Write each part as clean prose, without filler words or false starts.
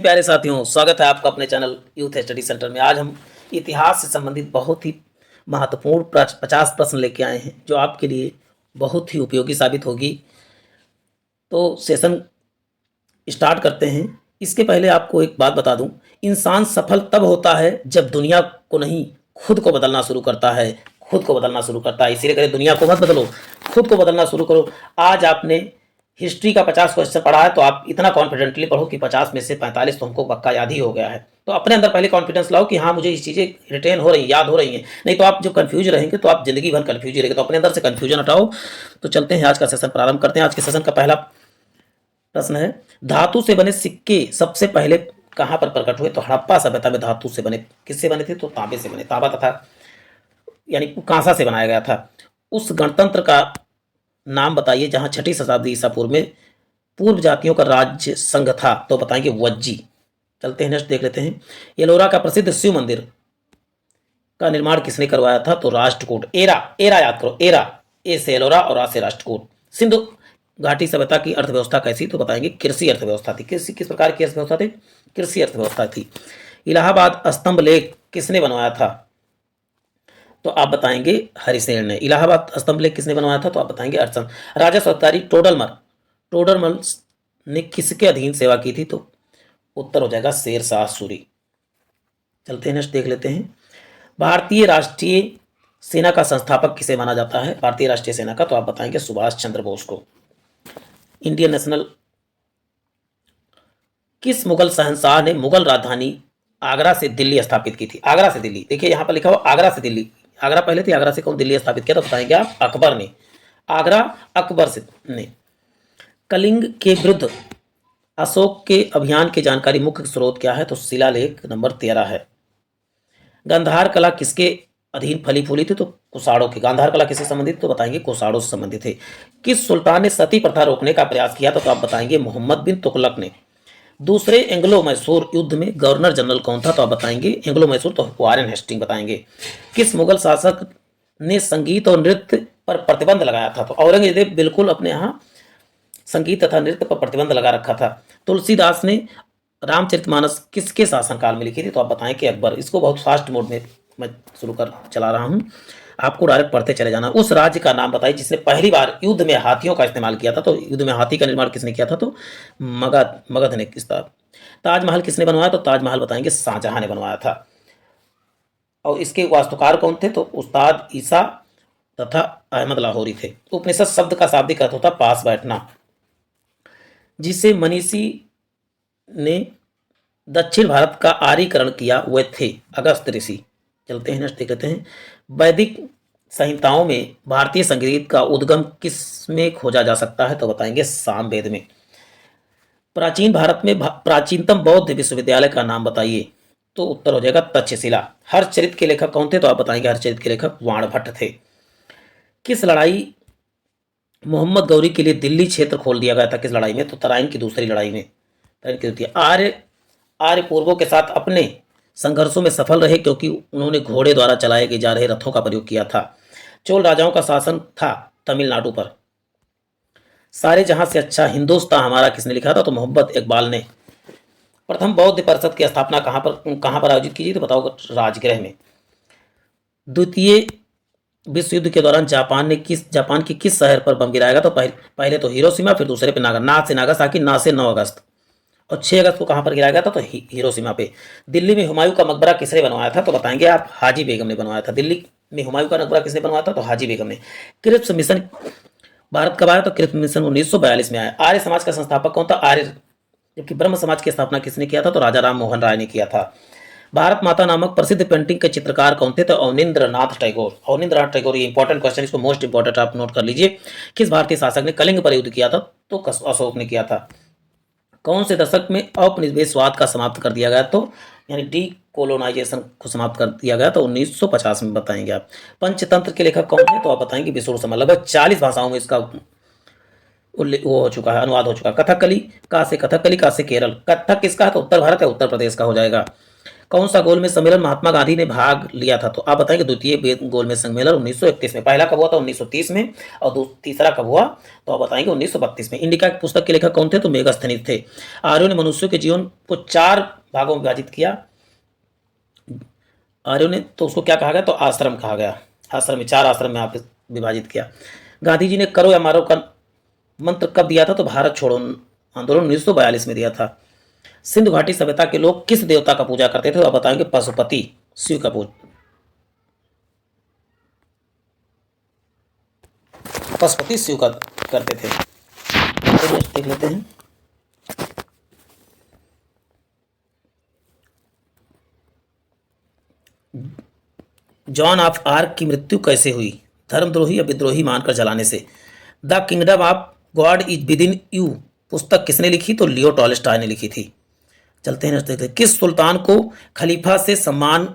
प्यारे साथियों, स्वागत है आपका अपने चैनल यूथ स्टडी सेंटर में। आज हम इतिहास से संबंधित बहुत ही महत्वपूर्ण 50 प्रश्न लेके आए हैं जो आपके लिए बहुत ही उपयोगी साबित होगी। तो सेशन स्टार्ट करते हैं। इसके पहले आपको एक बात बता दूं, इंसान सफल तब होता है जब दुनिया को नहीं, खुद को बदलना शुरू करता है। खुद को बदलना शुरू करता है, इसीलिए करें दुनिया को मत बदलो, खुद को बदलना शुरू करो। आज आपने हिस्ट्री का 50 क्वेश्चन पढ़ा है तो आप इतना कॉन्फिडेंटली पढ़ो कि 50 में से 45 तो हमको पक्का याद ही हो गया है। तो अपने अंदर पहले कॉन्फिडेंस लाओ कि हाँ, मुझे ये चीज़ें रिटेन हो रही हैं, याद हो रही हैं। नहीं तो आप जो कन्फ्यूज रहेंगे तो आप जिंदगी भर कन्फ्यूज रहेंगे। तो अपने अंदर से कन्फ्यूजन हटाओ। तो चलते हैं, आज का सेशन प्रारंभ करते हैं। आज के सेशन का पहला प्रश्न है, धातु से बने सिक्के सबसे पहले कहाँ पर प्रकट हुए? तो हड़प्पा सभ्यता में धातु से बने। किससे बने थे? तो तांबे से बने। तांबा तथा यानी कांसा से बनाया गया था। उस गणतंत्र का नाम बताइए जहां 6ठी शताब्दी ईसा पूर्व में पूर्व जातियों का राज्य संघ था। तो बताएंगे वज्जी। चलते हैं, नेक्स्ट देख लेते हैं। एलोरा का प्रसिद्ध शिव मंदिर का निर्माण किसने करवाया था? तो राष्ट्रकूट। एरा, एरा याद करो, एरा, ए से एलोरा और आ से राष्ट्रकूट। सिंधु घाटी सभ्यता की अर्थव्यवस्था कैसी? तो बताएंगे कृषि अर्थव्यवस्था थी। किस प्रकार की अर्थव्यवस्था थी? कृषि अर्थव्यवस्था थी। इलाहाबाद स्तंभ लेख किसने बनवाया था? तो आप बताएंगे हरिसेन ने। इलाहाबाद स्तंभ लेख किसने बनवाया था? तो आप बताएंगे अर्चन। राजा सत्तारी टोडरमल ने किसके अधीन सेवा की थी? तो उत्तर हो जाएगा शेरशाह सूरी। चलते हैं, नेक्स्ट देख लेते हैं। भारतीय राष्ट्रीय सेना का संस्थापक किसे माना जाता है? भारतीय राष्ट्रीय सेना का तो आप बताएंगे सुभाष चंद्र बोस को। इंडियन नेशनल किस मुगल शहंशाह ने मुगल राजधानी आगरा से दिल्ली स्थापित की थी? आगरा से दिल्ली, देखिए यहां पर लिखा हुआ आगरा से दिल्ली। आगरा पहले थी, आगरा से कौन दिल्ली स्थापित किया? तो बताएंगे आप अकबर ने। आगरा अकबर से ने। कलिंग के विरुद्ध अशोक के अभियान की जानकारी मुख्य स्रोत क्या है? तो शिलालेख नंबर 13 है। गांधार कला किसके अधीन फली फूली थी? तो कुषाणों की। गांधार कला किससे संबंधित? तो बताएंगे कुषाणों से संबंधित है। किस सुल्तान ने सती प्रथा रोकने का प्रयास किया? तो आप बताएंगे मोहम्मद बिन तुगलक ने। दूसरे एंग्लो मैसूर युद्ध में गवर्नर जनरल कौन था? तो आप बताएंगे एंग्लो मैसूर, तो वॉरेन हेस्टिंग बताएंगे। किस मुगल शासक ने संगीत और नृत्य पर प्रतिबंध लगाया था? तो औरंगजेब बिल्कुल अपने यहाँ संगीत तथा नृत्य पर प्रतिबंध लगा रखा था। तुलसीदास ने रामचरितमानस किसके शासनकाल में लिखी थी? तो आप बताएं कि अकबर। इसको बहुत फास्ट मोड में मैं शुरू कर चला रहा हूं, आपको डायरेक्ट पढ़ते चले जाना। उस राज्य का नाम बताइए जिसने पहली बार युद्ध में हाथियों का इस्तेमाल किया था। तो युद्ध में हाथी का निर्माण किसने किया था? तो मगध ने किया। ताजमहल किसने बनवाया? तो ताजमहल बताएंगे शाहजहां ने बनवाया था। और इसके वास्तुकार कौन थे? तो उस्ताद ईसा तथा अहमद लाहौरी थे। उपनिषद शब्द का शाब्दिक अर्थ होता पास बैठना। जिसे मनीषी ने दक्षिण भारत का आर्यीकरण किया वे थे अगस्त ऋषि। चलते हैं, नेक्स्ट देख लेते हैं। वैदिक संहिताओं में भारतीय संगीत का उद्गम किस में खोजा जा सकता है? तो बताएंगे सामवेद में। प्राचीन भारत में प्राचीनतम बौद्ध विश्वविद्यालय का नाम बताइए। तो उत्तर हो जाएगा तक्षशिला। हर्षचरित के लेखक कौन थे? तो आप बताएंगे हर्षचरित के लेखक वाणभट्ट थे। किस लड़ाई मोहम्मद गौरी के लिए दिल्ली क्षेत्र खोल दिया गया था? किस लड़ाई में? तो तराइन की दूसरी लड़ाई में। तराइन की द्वितीय। आर्य पूर्वों के साथ अपने संघर्षों में सफल रहे क्योंकि उन्होंने घोड़े द्वारा चलाए गए जा रहे रथों का प्रयोग किया था। चोल राजाओं का शासन था तमिलनाडु पर। सारे जहां से अच्छा हिंदुस्तान हमारा किसने लिखा था? तो मोहम्मद इकबाल ने। प्रथम बौद्ध परिषद की स्थापना कहां पर आयोजित की? तो बताओ राजगृह में। द्वितीय विश्व युद्ध के दौरान जापान के किस शहर पर बम गिराएगा? तो पहले तो हिरोशिमा, फिर दूसरे पे ना से नागासाकी, ना से 9 अगस्त। और 6 अगस्त को कहां पर गिराया गया था? तो हिरोशिमा पे। दिल्ली में हुमायूं का मकबरा किसने बनवाया था? तो बताएंगे आप हाजी बेगम ने बनवाया था। दिल्ली में हुमायूं का मकबरा किसने बनवाया था? तो हाजी बेगम ने। क्रिप्स मिशन भारत कब आया? तो क्रिप्स मिशन 1942 में आया। आर्य समाज का संस्थापक कौन था? आर्य। जबकि ब्रह्म समाज की स्थापना किसने किया था? तो राजा राम मोहन राय ने किया था। भारत माता नामक प्रसिद्ध पेंटिंग के चित्रकार कौन थे? तो अवनींद्रनाथ टैगोर। अवनींद्रनाथ टैगोर, ये इंपॉर्टेंट क्वेश्चन, इसको मोस्ट इंपॉर्टेंट आप नोट कर लीजिए। किस भारतीय शासक ने कलिंग पर युद्ध किया था? तो अशोक ने किया था। कौन से दशक में औपनिवेशवाद का समाप्त कर दिया गया? तो यानी डी कोलोनाइजेशन को समाप्त कर दिया गया। तो 1950 में बताएंगे आप। पंचतंत्र के लेखक कौन है? तो आप बताएंगे विष्णु शर्मा। लगभग 40 भाषाओं में इसका वो हो चुका है, अनुवाद हो चुका है। कथकली का से केरल। कथक किसका है? तो उत्तर भारत है, उत्तर प्रदेश का हो जाएगा। कौन सा गोलमेज सम्मेलन महात्मा गांधी ने भाग लिया था? तो आप बताएंगे द्वितीय गोलमेज सम्मेलन 1931 में। पहला कब हुआ था? 1930 में। और तीसरा कब हुआ? तो आप बताएंगे 1932 में। इंडिका की पुस्तक के लेखक कौन थे? तो मेगास्थनीज थे। आर्यों ने मनुष्यों के जीवन को 4 भागों में विभाजित किया। आर्यों ने तो उसको क्या कहा गया? तो आश्रम कहा गया। आश्रम में 4 आश्रम में आप विभाजित किया। गांधी जी ने करो या मारो का मंत्र कब दिया था? तो भारत छोड़ो आंदोलन 1942 में दिया था। सिंधु घाटी सभ्यता के लोग किस देवता का पूजा करते थे? तो आप बताएंगे पशुपति शिव का पशुपति शिव का करते थे। तो देख लेते हैं। जॉन ऑफ आर्क की मृत्यु कैसे हुई? धर्मद्रोही या विद्रोही मानकर जलाने से। The kingdom of God is with in you पुस्तक किसने लिखी? तो लियो टॉल्स्टॉय ने लिखी थी। चलते हैं देखते हैं। किस सुल्तान को खलीफा से सम्मान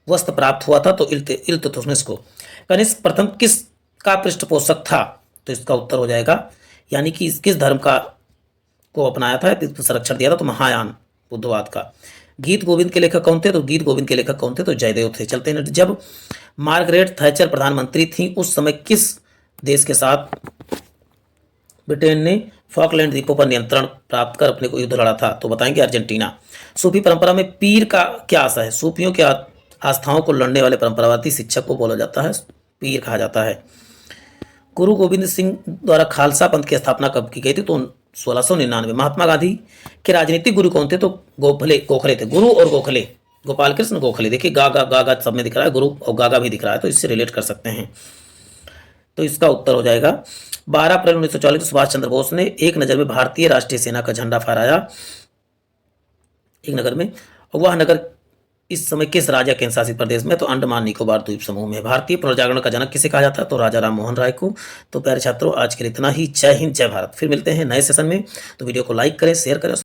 वस्त्र प्राप्त हुआ था? तो इल्तुतमिश को। कनिष्क प्रथम किस का पृष्ठपोषक था? तो इसका उत्तर हो जाएगा, यानी कि किस धर्म का को अपनाया था, संरक्षण दिया था? तो महायान बुद्धवाद का। गीत गोविंद के लेखक कौन थे? तो गीत गोविंद के लेखक कौन थे? तो जयदेव थे। चलते हैं। जब मार्गरेट थैचर प्रधानमंत्री थी उस समय किस देश के साथ ब्रिटेन ने फॉकलैंड द्वीपों पर नियंत्रण प्राप्त कर अपने को युद्ध लड़ा था? तो बताएंगे अर्जेंटीना। सूफी परंपरा में पीर का क्या आशा है? सूफियों के आस्थाओं को लड़ने वाले परंपरावादी शिक्षक को बोला जाता है, पीर कहा जाता है। गुरु गोविंद सिंह द्वारा खालसा पंथ की स्थापना कब की गई थी? तो 1699। महात्मा गांधी के राजनीतिक गुरु कौन थे? तो गोखले थे। गुरु और गोखले, गोपाल कृष्ण गोखले। देखिए गागा गागा सब में दिख रहा है, गुरु और गागा भी दिख रहा है, तो इससे रिलेट कर सकते हैं। तो इसका उत्तर हो जाएगा 12 अप्रैल 1940 सुभाष चंद्र बोस ने एक नज़र में भारतीय राष्ट्रीय सेना का झंडा फहराया एक नगर में। वह नगर इस समय किस राज्य केंद्र शासित प्रदेश में? तो अंडमान निकोबार द्वीप समूह में। भारतीय पुनर्जागरण का जनक किसे कहा जाता है? तो राजा राम मोहन राय को। तो प्यारे छात्रों, आज के लिए इतना ही। जय हिंद, जय भारत। फिर मिलते हैं नए सेशन में। तो वीडियो को लाइक करें, शेयर करें।